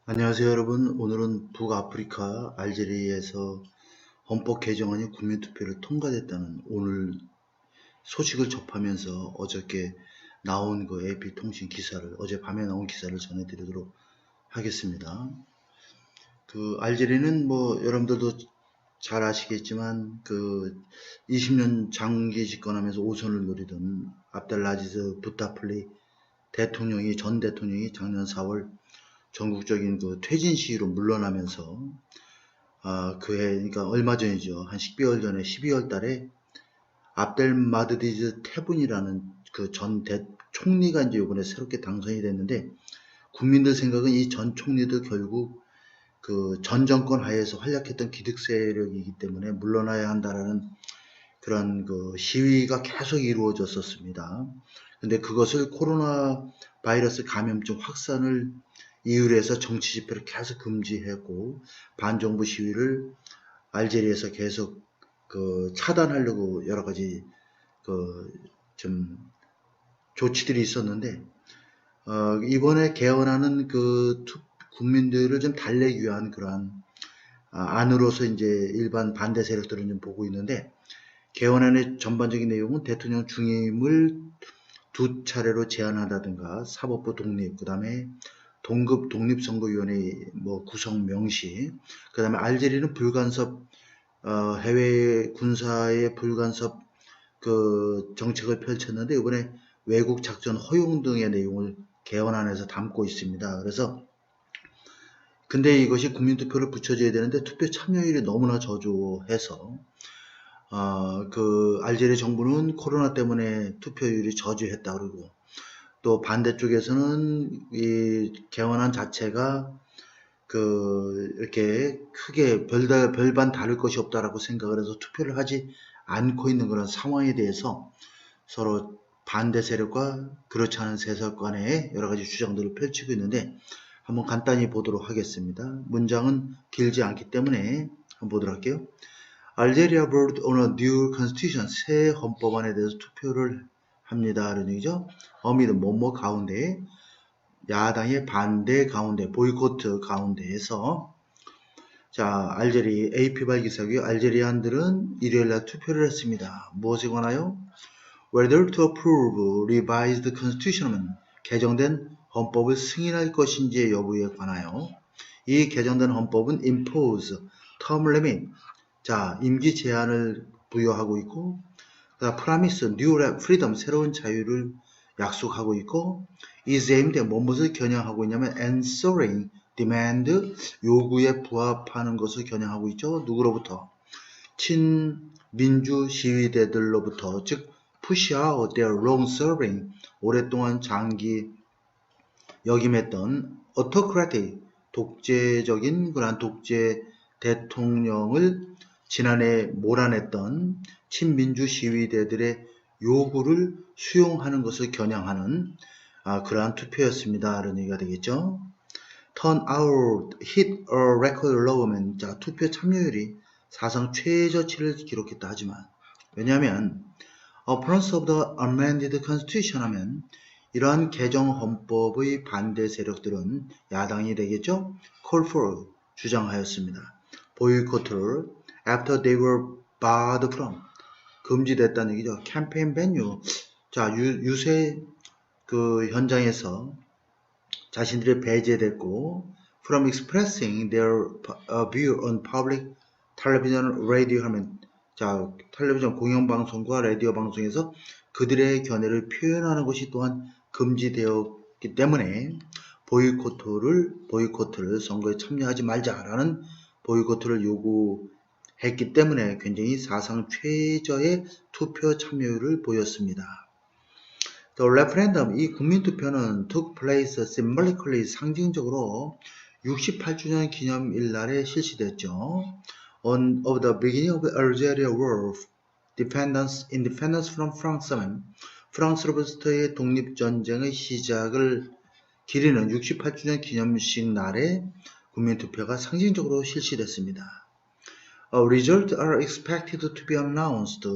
안녕하세요 여러분. 오늘은 북아프리카 알제리에서 헌법 개정안이 국민투표를 통과됐다는 오늘 소식을 접하면서 어저께 나온 그 AP통신 기사를 어젯밤에 나온 기사를 전해드리도록 하겠습니다. 그 알제리는 뭐 여러분들도 잘 아시겠지만 그 20년 장기 집권하면서 5선을 노리던 압달라지즈 부타플리 전 대통령이 작년 4월 전국적인 그 퇴진 시위로 물러나면서 그러니까 얼마 전이죠. 한 10개월 전에 12월 달에 압델마드디즈 테분이라는 그 전 총리가 이제 이번에 새롭게 당선이 됐는데, 국민들 생각은 이 전 총리도 결국 그 전 정권 하에서 활약했던 기득 세력이기 때문에 물러나야 한다라는 그런 그 시위가 계속 이루어졌었습니다. 근데 그것을 코로나 바이러스 감염증 확산을 이유로 해서 정치 집회를 계속 금지했고, 반정부 시위를 알제리에서 계속 그 차단하려고 여러 가지 그 좀 조치들이 있었는데, 이번에 개헌하는 그 국민들을 좀 달래기 위한 그러한 안으로서 이제 일반 반대 세력들은 좀 보고 있는데, 개헌안의 전반적인 내용은 대통령 중임을 두 차례로 제한한다든가 사법부 독립, 그 다음에 동급 독립선거위원회 뭐 구성 명시, 그 다음에 알제리는 불간섭 해외 군사의 불간섭 그 정책을 펼쳤는데, 이번에 외국 작전 허용 등의 내용을 개헌안에서 담고 있습니다. 그래서 근데 이것이 국민투표를 붙여줘야 되는데 투표 참여율이 너무나 저조해서 그 알제리 정부는 코로나 때문에 투표율이 저조했다 그러고, 또 반대쪽에서는 이 개헌안 자체가 그 이렇게 크게 별반 다를 것이 없다라고 생각을 해서 투표를 하지 않고 있는 그런 상황에 대해서 서로 반대 세력과 그렇지 않은 세력 간의 여러 가지 주장들을 펼치고 있는데, 한번 간단히 보도록 하겠습니다. 문장은 길지 않기 때문에 한번 보도록 할게요. 알제리아 voted on a new constitution, 새 헌법안에 대해서 투표를 합니다. 이런 얘기죠. 어미드 뭐뭐 가운데, 야당의 반대 가운데, 보이콧 가운데에서, 자, 알제리 AP발 기사고요. 알제리안들은 일요일날 투표를 했습니다. 무엇에 관하여? Whether to approve revised constitution, 개정된 헌법을 승인할 것인지의 여부에 관하여. 이 개정된 헌법은 impose term limit, 자, 임기 제한을 부여하고 있고, promise new freedom, 새로운 자유를 약속하고 있고, is aimed, 무엇을 겨냥하고 있냐면 answering demand, 요구에 부합하는 것을 겨냥하고 있죠. 누구로부터? 친민주 시위대들로부터, 즉 push out their long-serving, 오랫동안 장기 역임했던 autocratic, 독재적인 그런 독재 대통령을 지난해 몰아냈던 친민주 시위대들의 요구를 수용하는 것을 겨냥하는 그러한 투표였습니다. 이런 얘기가 되겠죠. turnout hit a record low면, 자, 투표 참여율이 사상 최저치를 기록했다 하지만, 왜냐하면 opponents of the amended constitution 하면 이러한 개정 헌법의 반대 세력들은 야당이 되겠죠. call for, 주장하였습니다. boycott를 after they were barred from, 금지됐다는 얘기죠. 캠페인 venue, 자, 유세 그 현장에서 자신들이 배제됐고, from expressing their view on public television, radio 하면, 자, 텔레비전 공영방송과 라디오 방송에서 그들의 견해를 표현하는 것이 또한 금지되었기 때문에 보이콧을 선거에 참여하지 말자라는 보이콧을 요구했기 때문에 굉장히 사상 최저의 투표 참여율을 보였습니다. The referendum, 이 국민투표는 took place symbolically, 상징적으로 68주년 기념일 날에 실시됐죠. On of the beginning of the Algeria War, independence from France, 프랑스로부터의 독립전쟁의 시작을 기리는 68주년 기념식 날에 국민투표가 상징적으로 실시됐습니다. Results are expected to be announced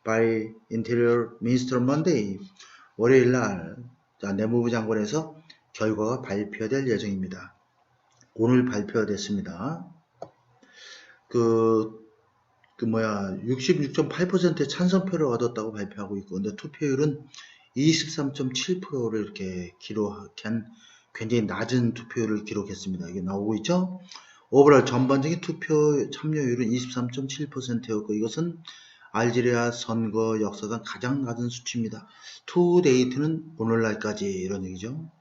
by Interior Minister Monday. 월요일 날 내무부 장관에서 결과가 발표될 예정입니다. 오늘 발표됐습니다. 66.8%의 찬성표를 얻었다고 발표하고 있고, 근데 투표율은 23.7%를 이렇게 기록한 굉장히 낮은 투표율을 기록했습니다. 이게 나오고 있죠? 오버all 전반적인 투표 참여율은 23.7%였고, 이것은 알제리아 선거 역사상 가장 낮은 수치입니다. to date는 오늘날까지 이런 얘기죠.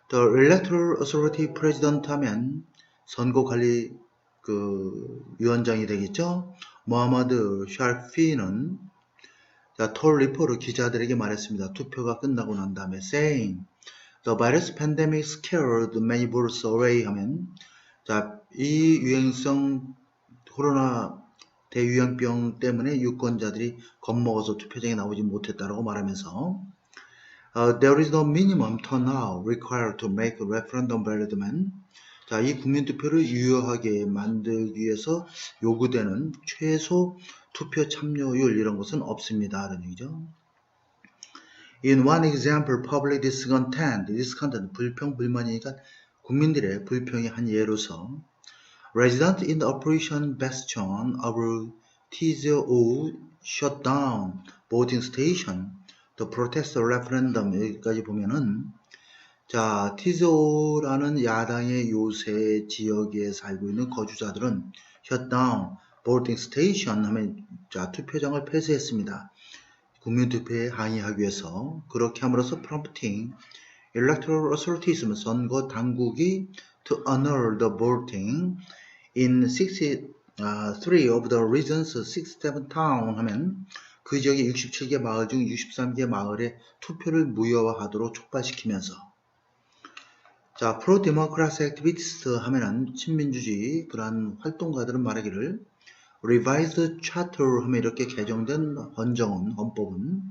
The Electoral Authority President 하면 선거관리 위원장이 되겠죠. 모하마드 샤피는 톨 리포를 기자들에게 말했습니다. 투표가 끝나고 난 다음에 saying the virus pandemic scared many votes away 하면 이 유행성 코로나 대유행병 때문에 유권자들이 겁먹어서 투표장에 나오지 못했다고 말하면서 there is no minimum turnout required to make a referendum valid. 이 국민투표를 유효하게 만들기 위해서 요구되는 최소 투표 참여율 이런 것은 없습니다. 라는 얘기죠. In one example, public discontent, 불평, 불만이니까 국민들의 불평의 한 예로서 Residents in the Operation Bastion of TZO shut down voting station. The protest referendum 여기까지 보면은 TZO라는 야당의 요새 지역에 살고 있는 거주자들은 shut down voting station 하면 투표장을 폐쇄했습니다. 국민투표에 항의하기 위해서 그렇게 함으로써 prompting electoral authorities 선거 당국이 to honor the voting in 63 of the regions 67 town 하면 그 지역의 67개 마을 중 63개 마을의 투표를 무효화하도록 촉발시키면서 pro-democracy activists 하면은 친민주주의 그러한 활동가들은 말하기를 revised charter 하면 이렇게 개정된 헌법은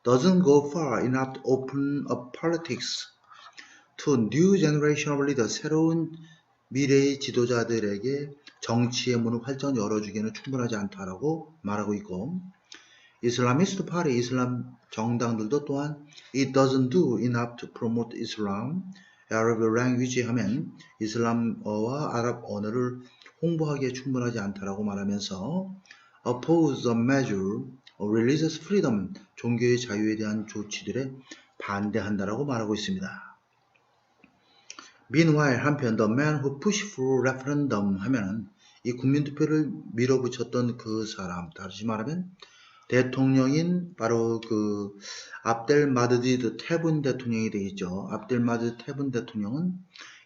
doesn't go far enough to open up politics to new generation of leaders 새로운 미래의 지도자들에게 정치의 문을 활짝 열어주기에는 충분하지 않다라고 말하고 있고 이슬라미스트 파리 이슬람 정당들도 또한 it doesn't do enough to promote Islam, Arab language 하면 이슬람어와 아랍 언어를 홍보하기에 충분하지 않다라고 말하면서 oppose the measure of religious freedom 종교의 자유에 대한 조치들에 반대한다라고 말하고 있습니다. Meanwhile, 한편 the man who pushed for referendum 하면은 이 국민투표를 밀어붙였던 그 사람, 다시 말하면 대통령인 바로 압델마드디 테분 대통령이 되겠죠. 압델마드디 테분 대통령은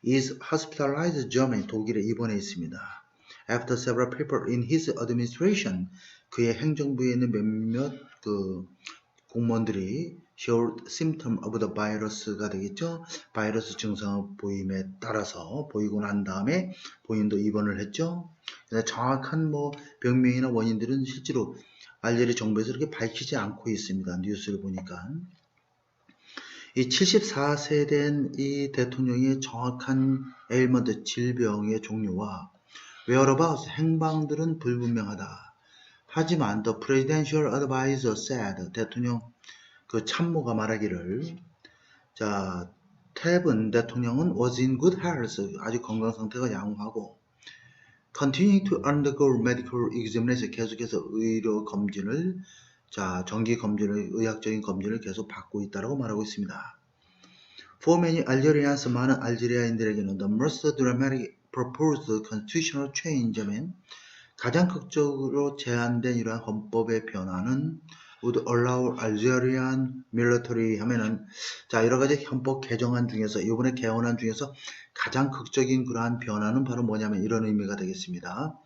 is hospitalized Germany 독일에 입원해 있습니다. After several people in his administration 그의 행정부에 있는 몇몇 공무원들이 showed symptom of the virus가 되겠죠. 바이러스 증상을 보임에 따라서 보이고 난 다음에 본인도 입원을 했죠. 정확한 병명이나 원인들은 실제로 알제리 정부에서 이렇게 밝히지 않고 있습니다. 뉴스를 보니까. 이 74세 된 이 대통령의 정확한 에일먼트 질병의 종류와 whereabouts 행방들은 불분명하다. 하지만 the presidential advisor said 대통령 참모가 말하기를 테븐 대통령은 was in good health 아주 건강 상태가 양호하고 continuing to undergo medical examination 계속해서 의료 검진을 정기 검진을 의학적인 검진을 계속 받고 있다라고 말하고 있습니다. For many Algerians 많은 알제리아인들에게는 the most dramatic proposed constitutional change면 가장 극적으로 제안된 이러한 헌법의 변화는 would allow Algerian military 하면은 여러 가지 헌법 개정안 중에서 이번에 개헌안 중에서 가장 극적인 그러한 변화는 바로 뭐냐면 이런 의미가 되겠습니다.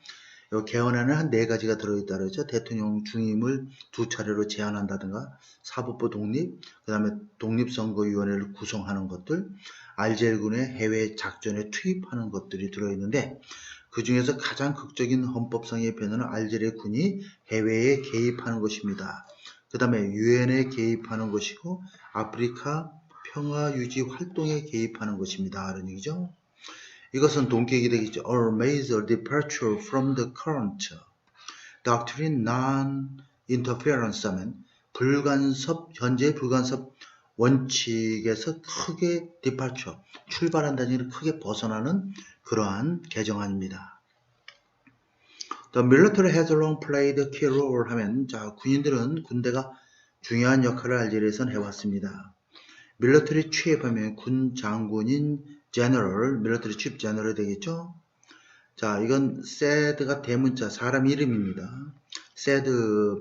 이 개헌안은 한 4가지가 들어있다 그러죠. 대통령 중임을 2차례로 제안한다든가 사법부 독립, 그 다음에 독립선거위원회를 구성하는 것들, 알제리군의 해외 작전에 투입하는 것들이 들어있는데 그 중에서 가장 극적인 헌법상의 변화는 알제리 군이 해외에 개입하는 것입니다. 그 다음에 유엔에 개입하는 것이고 아프리카 평화유지 활동에 개입하는 것입니다. 라는 얘기죠. 이것은 동격이 되겠죠. A major departure from the current doctrine non-interference 하면 현재 불간섭 원칙에서 크게 departure, 출발한다는 얘기를 크게 벗어나는 그러한 개정안입니다. The military has long played a key role 하면, 자, 군대가 중요한 역할을 알제리에서는 해왔습니다. military chief 하면 군 장군인 general, military chief general이 되겠죠? 자, 이건 said가 대문자, 사람 이름입니다. said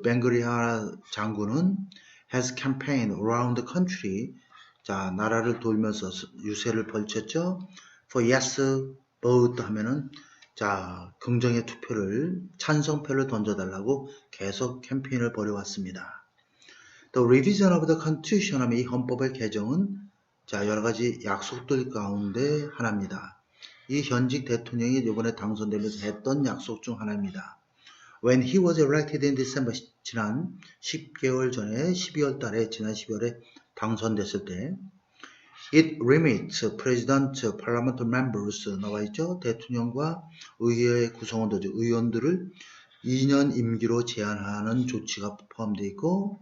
벵그리아 장군은 has campaigned around the country. 자, 나라를 돌면서 유세를 벌쳤죠. For yes vote 하면은, 자, 긍정의 투표를, 찬성표를 던져달라고 계속 캠페인을 벌여왔습니다. The revision of the constitution 하면 이 헌법의 개정은, 자, 여러 가지 약속들 가운데 하나입니다. 이 현직 대통령이 이번에 당선되면서 했던 약속 중 하나입니다. When he was elected in December, 지난 10개월 전에 12월 달에, 지난 12월에 당선됐을 때, It limits president, parliament members 나와 있죠. 대통령과 의회 구성원들, 의원들을 2년 임기로 제한하는 조치가 포함되어 있고,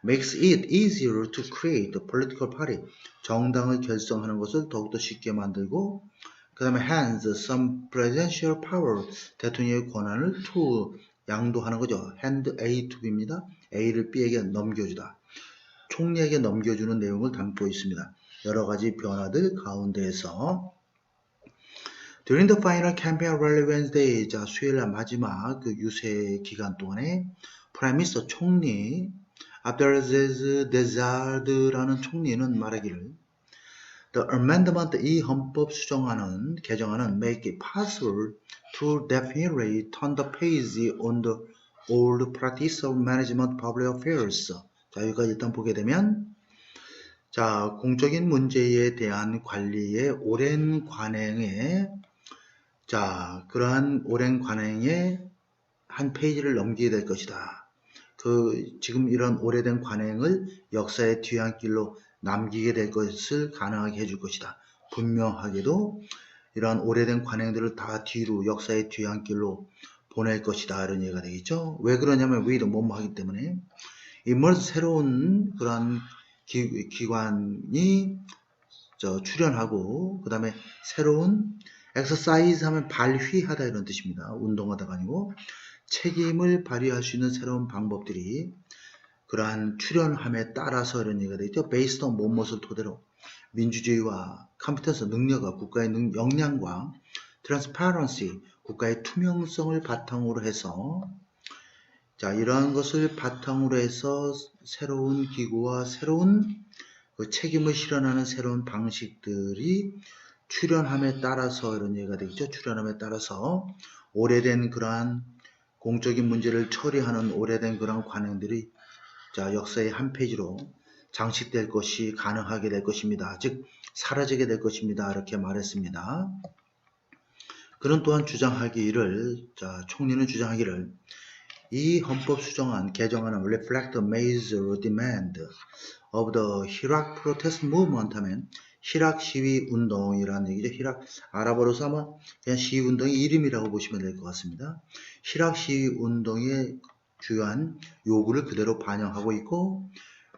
makes it easier to create a political party, 정당을 결성하는 것을 더욱더 쉽게 만들고, 그 다음에 hands some presidential power, 대통령의 권한을 to 양도하는 거죠. hand A to B입니다. A를 B에게 넘겨주다. 총리에게 넘겨주는 내용을 담고 있습니다. 여러 가지 변화들 가운데에서 During the final campaign rally Wednesday, 자, 수요일날 마지막 그 유세 기간 동안에 프라임 미니스터 총리 압델아지즈 데자르드라는 총리는 말하기를 The amendment, 이 헌법 수정안은, 개정안은 make it possible to definitely turn the page on the old practice of management public affairs. 자, 여기까지 일단 보게 되면, 자, 공적인 문제에 대한 관리의 오랜 관행에, 자, 그러한 오랜 관행에 한 페이지를 넘기게 될 것이다. 지금 이런 오래된 관행을 역사의 뒤안길로 남기게 될 것을 가능하게 해줄 것이다. 분명하게도 이러한 오래된 관행들을 다 뒤로 역사의 뒤안길로 보낼 것이다. 이런 얘기가 되겠죠. 왜 그러냐면 we도 뭐뭐 하기 때문에 새로운 그런 기관이 출연하고, 그 다음에 새로운 exercise 하면 발휘하다 이런 뜻입니다. 운동하다가 아니고 책임을 발휘할 수 있는 새로운 방법들이 그러한 출연함에 따라서 이런 얘기가 되죠. based on 무엇을 토대로 민주주의와 컴피턴스, 능력과 국가의 역량과 transparency, 국가의 투명성을 바탕으로 해서, 자, 이러한 것을 바탕으로 해서 새로운 기구와 새로운 그 책임을 실현하는 새로운 방식들이 출연함에 따라서 이런 얘기가 되겠죠. 출연함에 따라서 오래된 그러한 공적인 문제를 처리하는 오래된 그런 관행들이, 자, 역사의 한 페이지로 장식될 것이 가능하게 될 것입니다. 즉 사라지게 될 것입니다. 이렇게 말했습니다. 그는 또한 주장하기를, 자, 총리는 주장하기를 이 헌법 수정안, 개정안은 reflect the major demand of the Iraq protest movement 하면 히락 시위 운동이라는 얘기죠. 히락, 아랍어로서 아마 그냥 시위 운동의 이름이라고 보시면 될 것 같습니다. 히락 시위 운동의 주요한 요구를 그대로 반영하고 있고,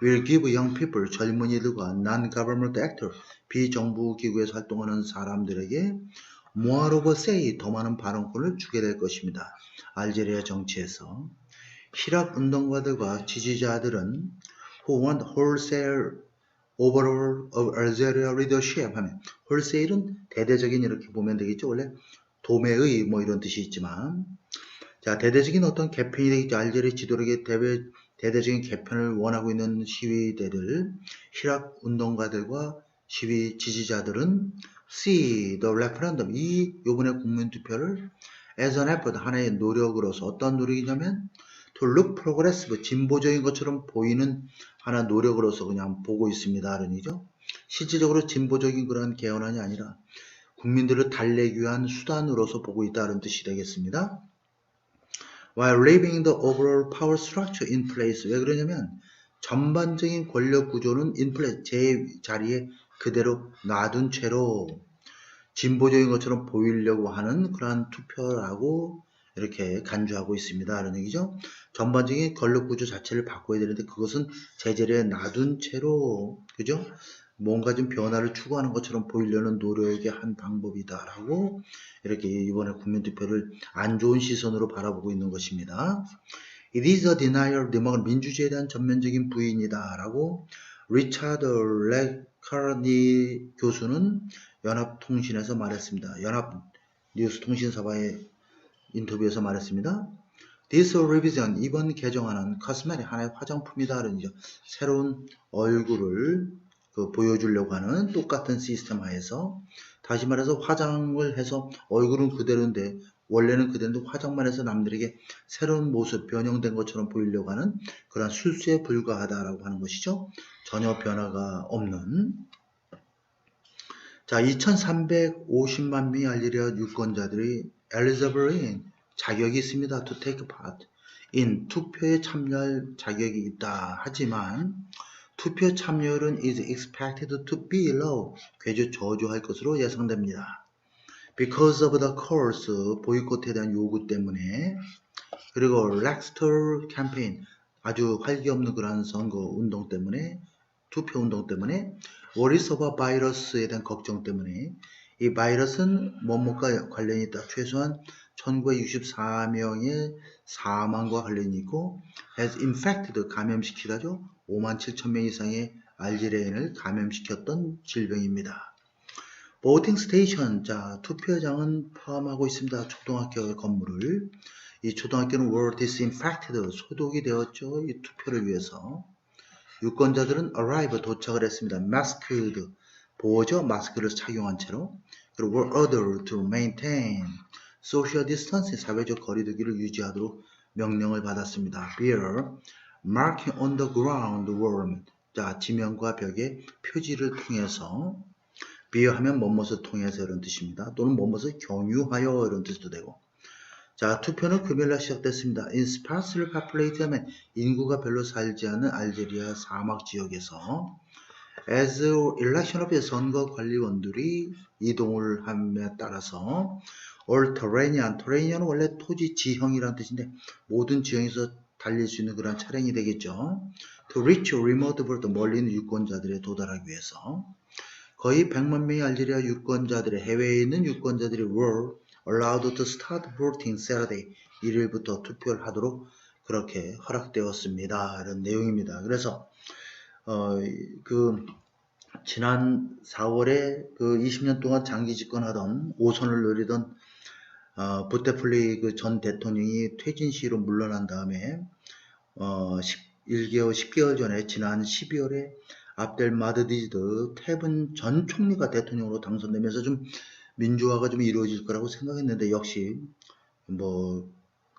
will give young people, 젊은이들과 non-government actor, 비정부 기구에서 활동하는 사람들에게 moreover say, 더 많은 발언권을 주게 될 것입니다. 알제리아 정치에서 히락 운동가들과 지지자들은 who want wholesale overall of Algeria leadership 하면, wholesale은 대대적인 이렇게 보면 되겠죠. 원래 도매의 뭐 이런 뜻이 있지만, 자, 대대적인 어떤 개편이 되겠죠. 알제리 지도력의 대대적인 개편을 원하고 있는 시위대들, 히락 운동가들과 시위 지지자들은 see the referendum, 이 요번에 국민투표를 as an effort, 하나의 노력으로서, 어떤 노력이냐면 to look progressive, 진보적인 것처럼 보이는 하나 노력으로서 그냥 보고 있습니다. 이런 얘기죠. 실질적으로 진보적인 그런 개헌안이 아니라 국민들을 달래기 위한 수단으로서 보고 있다는 뜻이 되겠습니다. While leaving the overall power structure in place, 왜 그러냐면 전반적인 권력 구조는 in place, 제 자리에 그대로 놔둔 채로 진보적인 것처럼 보이려고 하는 그러한 투표라고 이렇게 간주하고 있습니다. 이런 얘기죠. 전반적인 권력 구조 자체를 바꿔야 되는데 그것은 제자리에 놔둔 채로 그죠? 뭔가 좀 변화를 추구하는 것처럼 보이려는 노력의 한 방법이다라고 이렇게 이번에 국민투표를 안 좋은 시선으로 바라보고 있는 것입니다. It is a denial of democracy. 민주주의에 대한 전면적인 부인이다라고 리차드 레카니 교수는 연합통신에서 말했습니다. 연합뉴스통신사와의 인터뷰에서 말했습니다. This revision, 이번 개정안은 코스메틱 하나의 화장품이다. 그러죠. 새로운 얼굴을 보여주려고 하는 똑같은 시스템 하에서 다시 말해서 화장을 해서 얼굴은 그대로인데 원래는 그대로인데 화장만 해서 남들에게 새로운 모습 변형된 것처럼 보이려고 하는 그런 술수에 불과하다라고 하는 것이죠. 전혀 변화가 없는. 자, 2350만 명의 알제리아 유권자들이 엘리자베르인 자격이 있습니다. To take part in 투표에 참여할 자격이 있다. 하지만 투표 참여율은 is expected to be low. 괴주 저조할 것으로 예상됩니다. Because of the course, 보이콧에 대한 요구 때문에 그리고 lackluster campaign, 아주 활기 없는 그러한 선거 운동 때문에 투표 운동 때문에 worries about 바이러스에 대한 걱정 때문에 이 바이러스는 뭐뭐과 관련이 있다. 최소한 1964명의 사망과 관련이 있고 has infected, 감염시키다죠. 57,000명 이상의 알제리아인을 감염시켰던 질병입니다. voting station, 자, 투표장은 포함하고 있습니다. 초등학교 건물을. 이 초등학교는 were disinfected, 소독이 되었죠. 이 투표를 위해서. 유권자들은 arrive, 도착을 했습니다. masked, 보호죠. 마스크를 착용한 채로. 그리고 were ordered to maintain social distancing, 사회적 거리두기를 유지하도록 명령을 받았습니다. bear, marking on the ground were, 자, 지면과 벽에 표지를 통해서, bear 하면 뭐뭇을 통해서 이런 뜻입니다. 또는 뭐뭇을 경유하여 이런 뜻도 되고. 자, 투표는 금요일날 시작됐습니다. In sparsely populated 하면 인구가 별로 살지 않은 알제리아 사막 지역에서 as election of 선거관리원들이 이동을 함에 따라서 all terrain은 원래 토지 지형이라는 뜻인데 모든 지형에서 달릴 수 있는 그런 차량이 되겠죠. To reach remote voter, 멀리 있는 유권자들에 도달하기 위해서 거의 100만 명의 알제리아 유권자들의 해외에 있는 유권자들이 were allowed to start voting Saturday, 일요일부터 투표를 하도록 그렇게 허락되었습니다. 이런 내용입니다. 그래서 지난 4월에 20년 동안 장기 집권하던 5선을 노리던 부테플리 전 대통령이 퇴진 시로 물러난 다음에 10개월 전에 지난 12월에 압델마드디드 테븐 전 총리가 대통령으로 당선되면서 좀 민주화가 좀 이루어질 거라고 생각했는데 역시 뭐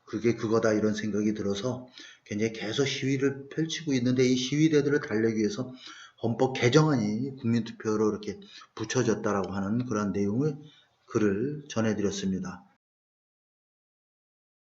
그게 그거다 이런 생각이 들어서 굉장히 계속 시위를 펼치고 있는데 이 시위대들을 달래기 위해서 헌법 개정안이 국민투표로 이렇게 붙여졌다라고 하는 그런 내용을 글을 전해드렸습니다.